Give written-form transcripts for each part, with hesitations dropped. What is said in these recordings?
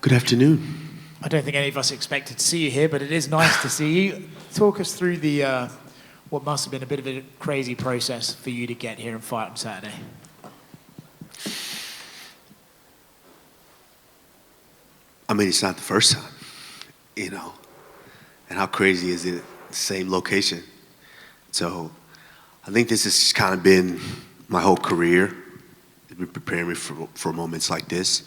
Good afternoon. I don't think any of us expected to see you here, but it is nice to see you. Talk us through the what must have been a bit of a crazy process for you to get here and fight on Saturday. I mean, it's not the first time, you know. And how crazy is it? Same location. So I think this has kind of been my whole career. It's been preparing me for moments like this.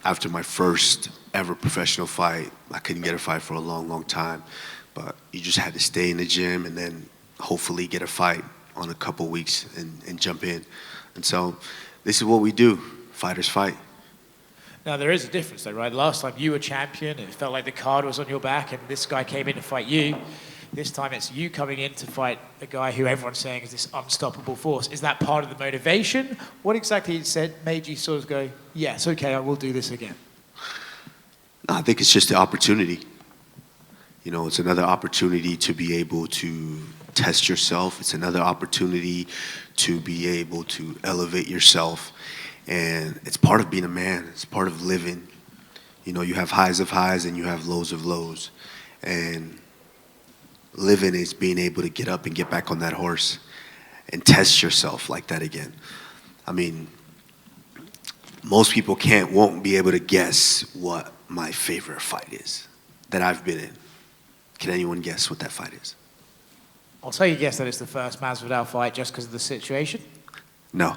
After my first ever professional fight, I couldn't get a fight for a long, long time. But you just had to stay in the gym and then hopefully get a fight on a couple weeks and jump in. And so this is what we do. Fighters fight. Now, there is a difference, though, right? Last time you were champion, it felt like the card was on your back, and this guy came in to fight you. This time it's you coming in to fight a guy who everyone's saying is this unstoppable force. Is that part of the motivation? What exactly made you sort of go, yes, okay, I will do this again? I think it's just the opportunity. You know, it's another opportunity to be able to test yourself. It's another opportunity to be able to elevate yourself. And it's part of being a man. It's part of living. You know, you have highs of highs and you have lows of lows. And living is being able to get up and get back on that horse and test yourself like that again. I mean, most people won't be able to guess what my favorite fight is that I've been in. Can anyone guess what that fight is? I'll tell you guess that it's the first Masvidal fight just because of the situation. No.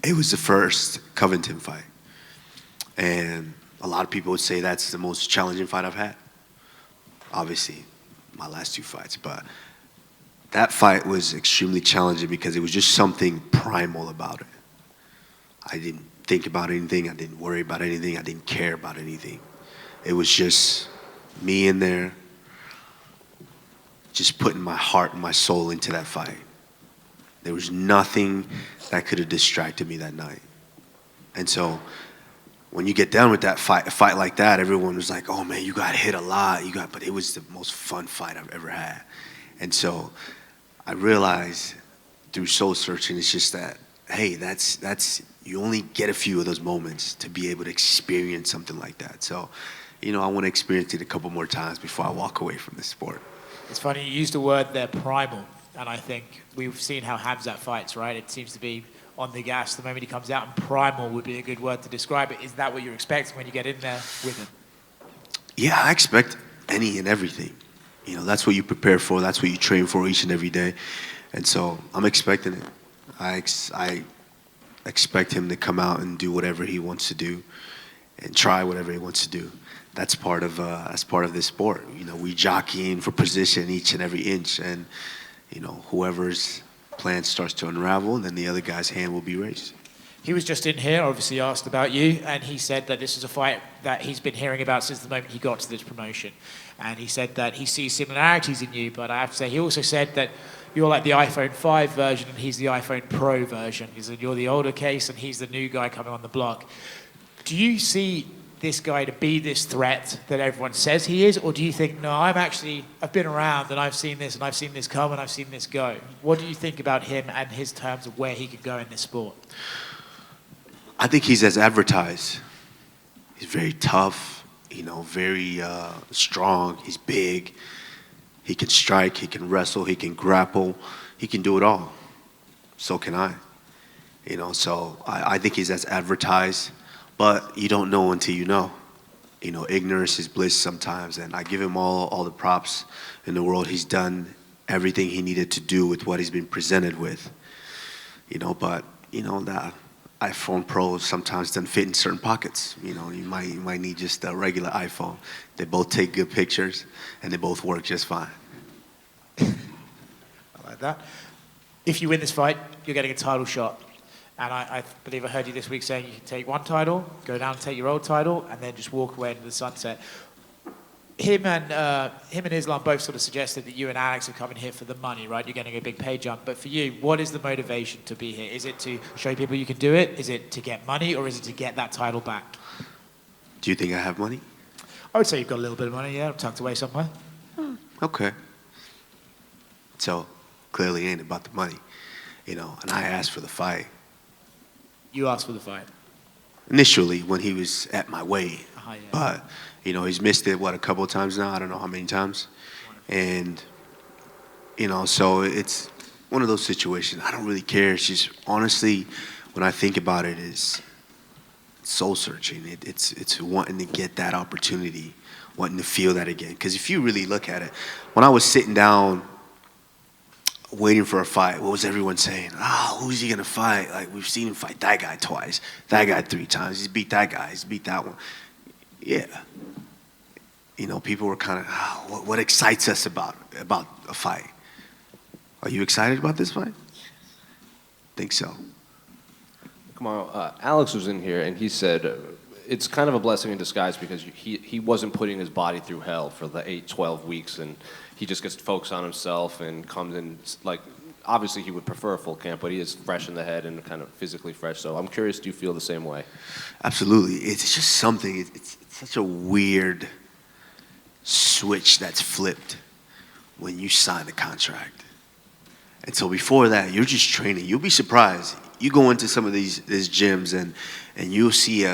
It was the first Covington fight. And a lot of people would say that's the most challenging fight I've had. Obviously, my last two fights. But that fight was extremely challenging because it was just something primal about it. I didn't think about anything. I didn't worry about anything. I didn't care about anything. It was just me in there, just putting my heart and my soul into that fight. There was nothing that could have distracted me that night. And so when you get done with that fight, a fight like that, everyone was like, oh man, you got hit a lot. But it was the most fun fight I've ever had. And so I realized through soul searching, it's just that, hey, that's you only get a few of those moments to be able to experience something like that. So, you know, I want to experience it a couple more times before I walk away from this sport. It's funny, you used a word there, primal. And I think we've seen how Khamzat fights, right? It seems to be on the gas the moment he comes out, and primal would be a good word to describe it. Is that what you're expecting when you get in there with him? Yeah, I expect any and everything. You know, that's what you prepare for. That's what you train for each and every day. And so I'm expecting it. I expect him to come out and do whatever he wants to do and try whatever he wants to do. That's part of this sport. You know, we jockeying for position each and every inch, and you know, whoever's plan starts to unravel, and then the other guy's hand will be raised. He was just in here, obviously asked about you, and he said that this is a fight that he's been hearing about since the moment he got to this promotion. And he said that he sees similarities in you, but I have to say, he also said that you're like the iPhone 5 version and he's the iPhone Pro version. He said you're the older case and he's the new guy coming on the block. Do you see this guy to be this threat that everyone says he is, or do you think, no, I've been around and I've seen this come and I've seen this go? What do you think about him and his terms of where he could go in this sport? I think he's as advertised. He's very tough, you know, very strong. He's big. He can strike, he can wrestle, he can grapple. He can do it all. So can I. You know, so I think he's as advertised. But you don't know until you know. You know, ignorance is bliss sometimes, and I give him all the props in the world. He's done everything he needed to do with what he's been presented with. You know, but you know the iPhone Pro sometimes doesn't fit in certain pockets. You know, you might need just a regular iPhone. They both take good pictures, and they both work just fine. I like that. If you win this fight, you're getting a title shot. And I believe I heard you this week saying you can take one title, go down and take your old title, and then just walk away into the sunset. Him and Islam both sort of suggested that you and Alex are coming here for the money, right? You're getting a big pay jump. But for you, what is the motivation to be here? Is it to show people you can do it? Is it to get money, or is it to get that title back? Do you think I have money? I would say you've got a little bit of money, yeah, tucked away somewhere. Okay. So clearly ain't about the money, you know. And I asked for the fight. You asked for the fight. initially when he was at my weight. Yeah. But, he's missed it, a couple of times now? I don't know how many times. And, so it's one of those situations. I don't really care. It's just, honestly, when I think about it, it's soul searching. It's wanting to get that opportunity, wanting to feel that again. Because if you really look at it, when I was sitting down waiting for a fight, what was everyone saying? Who's he gonna fight? Like, we've seen him fight that guy twice, that guy 3 times. He's beat that guy. He's beat that one. Yeah. People were kind of, what excites us about a fight? Are you excited about this fight? Think so. Kamaru, Alex was in here and he said it's kind of a blessing in disguise because he wasn't putting his body through hell for the 8-12 weeks, and he just gets to focus on himself and comes in, like, obviously he would prefer a full camp, but he is fresh in the head and kind of physically fresh. So I'm curious, do you feel the same way? Absolutely. It's just something, it's such a weird switch that's flipped when you sign the contract. And so before that, you're just training. You'll be surprised. You go into some of these gyms and you'll see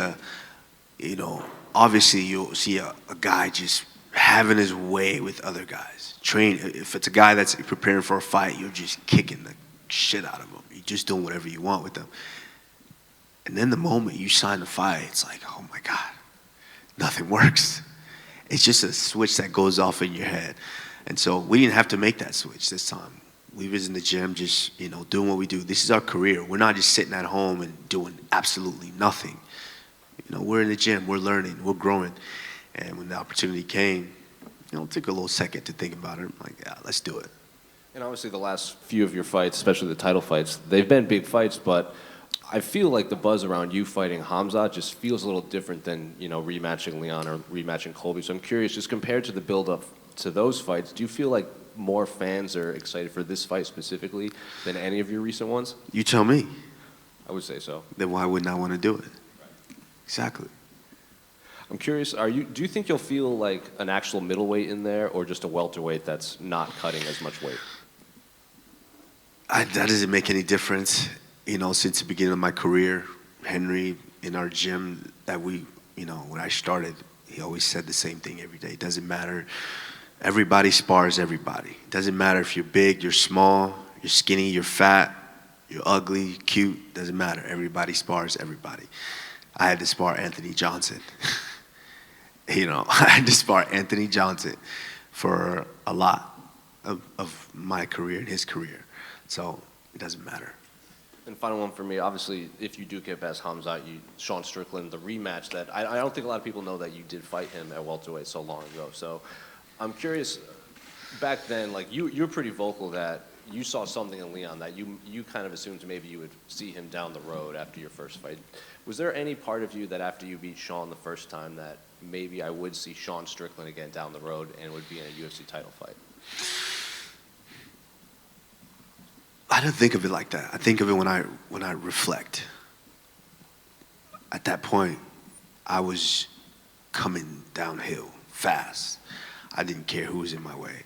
obviously you'll see a guy just having his way with other guys. Train. If it's a guy that's preparing for a fight, you're just kicking the shit out of him. You're just doing whatever you want with them. And then the moment you sign the fight, it's like, oh my God, nothing works. It's just a switch that goes off in your head. And so we didn't have to make that switch this time. We was in the gym just, doing what we do. This is our career. We're not just sitting at home and doing absolutely nothing. We're in the gym, we're learning, we're growing. And when the opportunity came, it took a little second to think about it. I'm like, yeah, let's do it. And obviously the last few of your fights, especially the title fights, they've been big fights, but I feel like the buzz around you fighting Khamzat just feels a little different than, rematching Leon or rematching Colby. So I'm curious, just compared to the build-up to those fights, do you feel like more fans are excited for this fight specifically than any of your recent ones? You tell me. I would say so. Then why wouldn't I want to do it? Right. Exactly. I'm curious, do you think you'll feel like an actual middleweight in there or just a welterweight that's not cutting as much weight? That doesn't make any difference. Since the beginning of my career, Henry, in our gym that when I started, he always said the same thing every day. It doesn't matter. Everybody spars everybody. It doesn't matter if you're big, you're small, you're skinny, you're fat, you're ugly, cute. Doesn't matter. Everybody spars everybody. I had to spar Anthony Johnson. I had to spar Anthony Johnson for a lot of my career and his career. So it doesn't matter. And final one for me, obviously, if you do get past Khamzat, Sean Strickland, the rematch that I don't think a lot of people know that you did fight him at welterweight so long ago. So I'm curious, back then, like you were pretty vocal that you saw something in Leon that you kind of assumed maybe you would see him down the road after your first fight. Was there any part of you that after you beat Sean the first time that maybe I would see Sean Strickland again down the road and would be in a UFC title fight? I don't think of it like that. I think of it when I reflect. At that point, I was coming downhill fast. I didn't care who was in my way.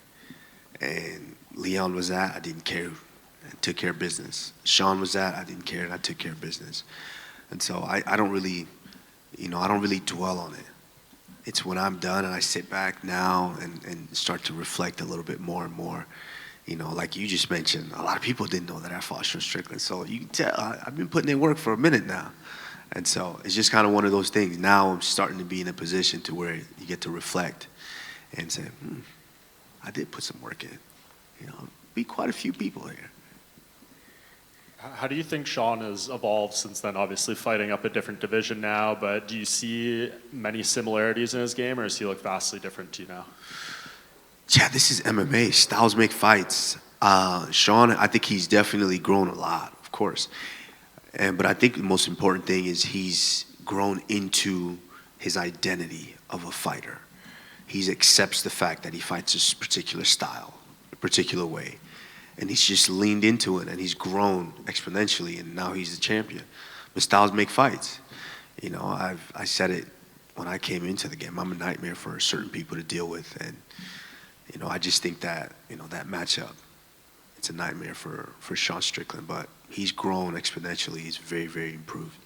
And Leon was that, I didn't care and took care of business. Sean was that, I didn't care and I took care of business. And so I don't really, I don't really dwell on it. It's when I'm done and I sit back now and start to reflect a little bit more and more. Like you just mentioned, a lot of people didn't know that I fought Sean Strickland. So you can tell, I've been putting in work for a minute now. And so it's just kind of one of those things. Now I'm starting to be in a position to where you get to reflect and say, I did put some work in. Beat quite a few people here. How do you think Sean has evolved since then? Obviously fighting up a different division now, but do you see many similarities in his game, or does he look vastly different to you now? Yeah, this is MMA. Styles make fights. Sean, I think he's definitely grown a lot, of course. But I think the most important thing is he's grown into his identity of a fighter. He accepts the fact that he fights this particular style, a particular way. And he's just leaned into it, and he's grown exponentially, and now he's the champion. But styles make fights. I said it when I came into the game. I'm a nightmare for certain people to deal with, and I just think that that matchup, it's a nightmare for Sean Strickland. But he's grown exponentially. He's very, very improved.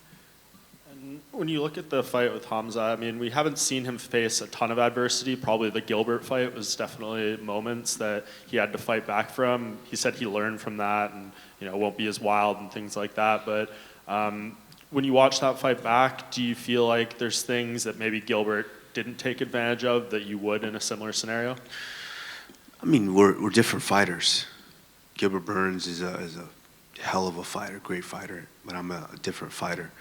And When you look at the fight with Hamza, I mean, we haven't seen him face a ton of adversity. Probably the Gilbert fight was definitely moments that he had to fight back from. He said he learned from that and, won't be as wild and things like that. But when you watch that fight back, do you feel like there's things that maybe Gilbert didn't take advantage of that you would in a similar scenario? I mean, we're different fighters. Gilbert Burns is a hell of a fighter, great fighter, but I'm a different fighter.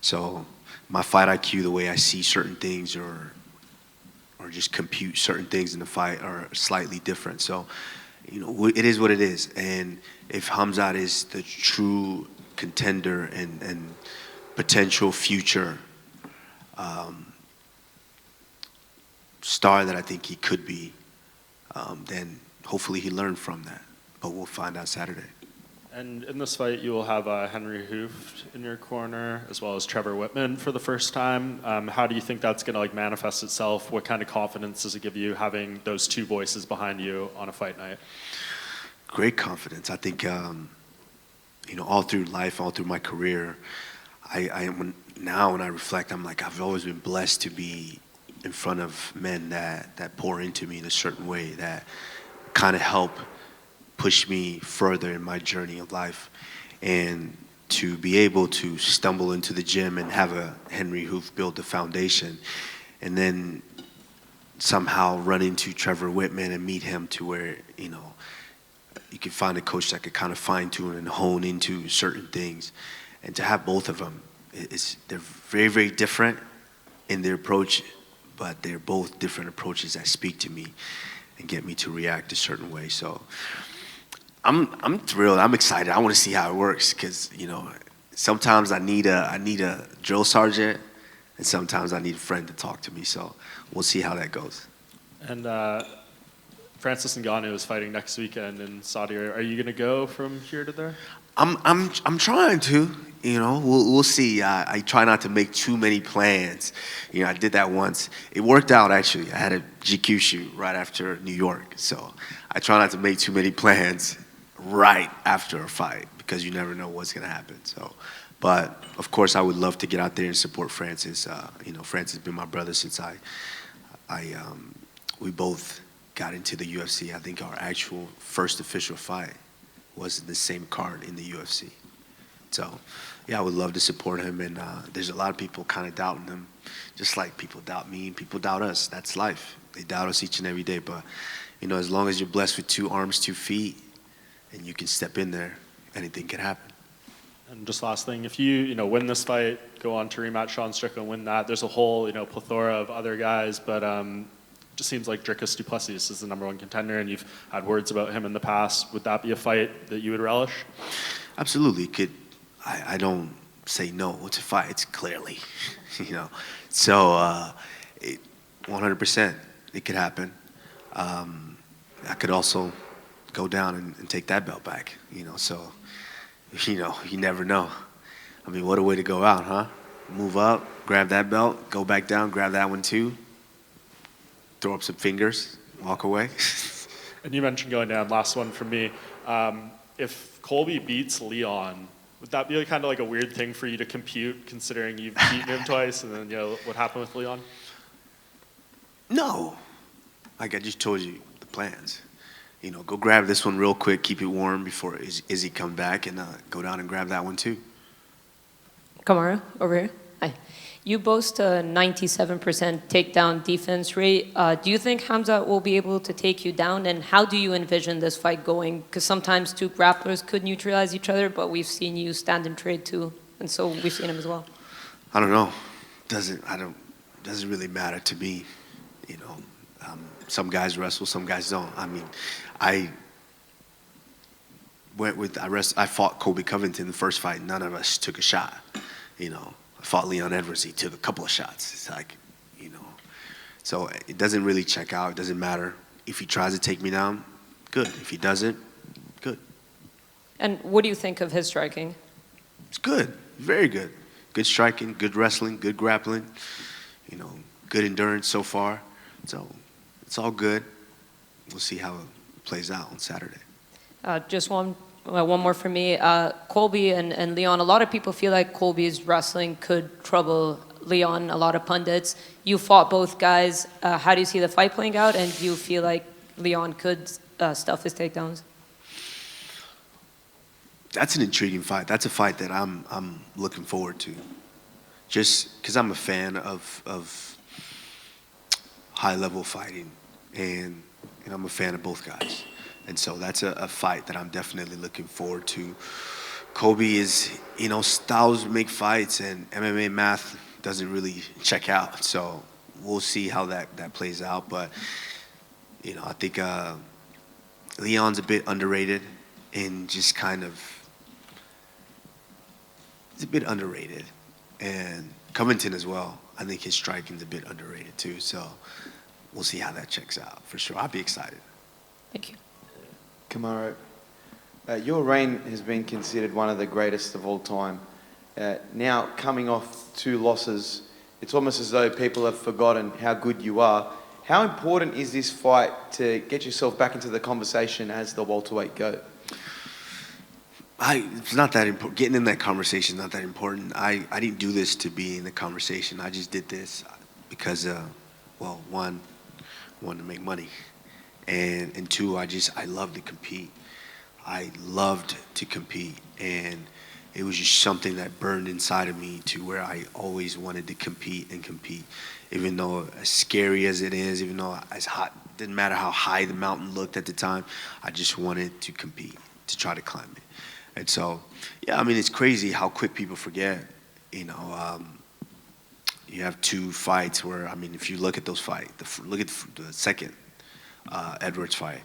So my fight IQ, the way I see certain things or just compute certain things in the fight are slightly different. So, it is what it is. And if Khamzat is the true contender and potential future star that I think he could be, then hopefully he learned from that. But we'll find out Saturday. And in this fight, you will have Henry Hooft in your corner, as well as Trevor Whitman for the first time. How do you think that's going to manifest itself? What kind of confidence does it give you having those two voices behind you on a fight night? Great confidence. I think, all through life, all through my career, now when I reflect, I'm like, I've always been blessed to be in front of men that pour into me in a certain way, that kind of help push me further in my journey of life. And to be able to stumble into the gym and have a Henry Hooft build the foundation, and then somehow run into Trevor Whitman and meet him to where, you can find a coach that could kind of fine tune and hone into certain things. And to have both of them, they're very, very different in their approach, but they're both different approaches that speak to me and get me to react a certain way. So I'm thrilled. I'm excited. I want to see how it works because, sometimes I need a drill sergeant and sometimes I need a friend to talk to me. So we'll see how that goes. And Francis Ngannou is fighting next weekend in Saudi Arabia. Are you going to go from here to there? I'm trying to. We'll see. I try not to make too many plans. I did that once. It worked out actually. I had a GQ shoot right after New York, so I try not to make too many plans right after a fight because you never know what's gonna happen. So, but of course, I would love to get out there and support Francis. Francis has been my brother since we both got into the UFC. I think our actual first official fight was in the same card in the UFC. So, yeah, I would love to support him. And there's a lot of people kind of doubting him, just like people doubt me and people doubt us. That's life. They doubt us each and every day. But, as long as you're blessed with 2 arms, 2 feet, and you can step in there, anything can happen. And just last thing, if you win this fight, go on to rematch Sean Strickland, win that, there's a whole plethora of other guys, but just seems like Dricus du Plessis is the #1 contender, and you've had words about him in the past. Would that be a fight that you would relish? Absolutely. I don't say no to fights, clearly. So 100% it could happen. I could also go down and take that belt back, so you never know. I mean, what a way to go out, huh? Move up, grab that belt, go back down, grab that one too, throw up some fingers, walk away. And you mentioned going down. Last one from me. If Colby beats Leon, would that be kind of like a weird thing for you to compute, considering you've beaten him twice, and then what happened with Leon? No, like I just told you the plans. Go grab this one real quick, keep it warm before Izzy comes back, and go down and grab that one too. Kamaru, over here. Hi. You boast a 97% takedown defense rate. Do you think Khamzat will be able to take you down? And how do you envision this fight going? Because sometimes 2 grapplers could neutralize each other, but we've seen you stand and trade too. And so we've seen him as well. I don't know. Doesn't really matter to me. Some guys wrestle, some guys don't. I mean, I fought Colby Covington the first fight. None of us took a shot. I fought Leon Edwards. He took a couple of shots. It's like, so it doesn't really check out. It doesn't matter. If he tries to take me down, good. If he doesn't, good. And what do you think of his striking? It's good. Very good. Good striking, good wrestling, good grappling. Good endurance so far. So it's all good. We'll see how it plays out on Saturday. Just one more for me. Colby and Leon, a lot of people feel like Colby's wrestling could trouble Leon, a lot of pundits. You fought both guys. How do you see the fight playing out? And do you feel like Leon could stuff his takedowns? That's an intriguing fight. That's a fight that I'm looking forward to. Just because I'm a fan of high-level fighting, and I'm a fan of both guys. And so that's a fight that I'm definitely looking forward to. Kobe is, styles make fights, and MMA math doesn't really check out. So we'll see how that plays out. But, I think Leon's a bit underrated and just kind of, he's a bit underrated. And Covington as well. I think his striking's a bit underrated too. So we'll see how that checks out for sure. I'll be excited. Thank you. Kamaru, your reign has been considered one of the greatest of all time. Now, coming off 2 losses, it's almost as though people have forgotten how good you are. How important is this fight to get yourself back into the conversation as the welterweight GOAT? It's not that important. Getting in that conversation is not that important. I didn't do this to be in the conversation. I just did this because, one, I wanted to make money. And 2, I love to compete. I loved to compete, and it was just something that burned inside of me to where I always wanted to compete. Even though as scary as it is, even though as hot, didn't matter how high the mountain looked at the time, I just wanted to compete, to try to climb it. And so, it's crazy how quick people forget. You have 2 fights where, if you look at those fights, look at the second Edwards fight.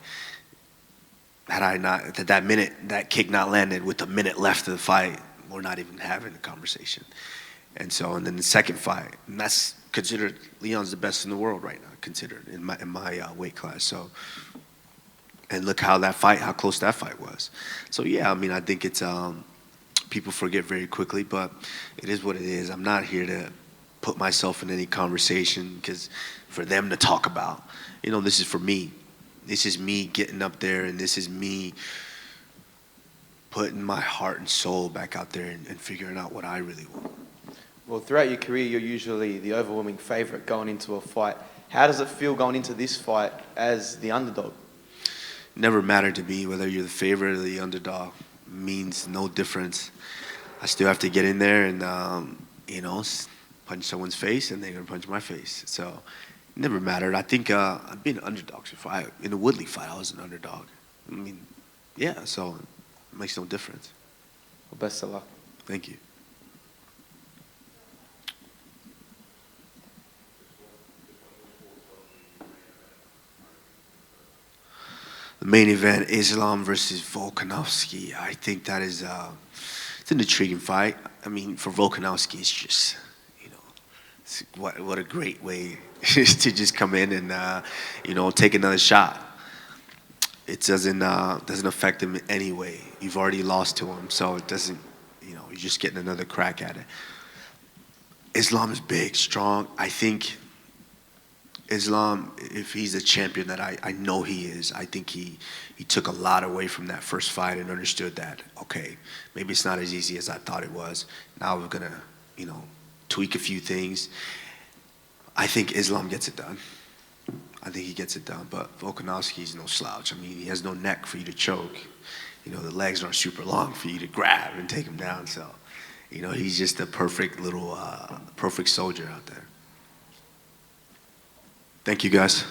Had I not, at that minute, that kick not landed with a minute left of the fight, we're not even having a conversation. And then the second fight, and that's considered, Leon's the best in the world right now, considered in my weight class. So, and look how close that fight was. So I think it's, people forget very quickly, but it is what it is. I'm not here to put myself in any conversation because for them to talk about. This is for me. This is me getting up there, and this is me putting my heart and soul back out there and figuring out what I really want. Well, throughout your career, you're usually the overwhelming favorite going into a fight. How does it feel going into this fight as the underdog? Never mattered to me whether you're the favorite or the underdog. Means no difference. I still have to get in there and, punch someone's face, and they're going to punch my face. So it never mattered. I think I've been an underdog before. In the Woodley fight, I was an underdog. So it makes no difference. Well, best of luck. Thank you. The main event, Islam versus Volkanovski. I think that is it's an intriguing fight. For Volkanovski, it's just, what a great way to just come in and, take another shot. It doesn't affect him in any way. You've already lost to him, so it doesn't, you're just getting another crack at it. Islam is big, strong. I think Islam, if he's a champion that I know he is, I think he took a lot away from that first fight and understood that, okay, maybe it's not as easy as I thought it was. Now we're going to, tweak a few things. I think Islam gets it done. I think he gets it done. But Volkanovski's no slouch. He has no neck for you to choke. The legs aren't super long for you to grab and take him down. So, he's just a perfect little, perfect soldier out there. Thank you, guys.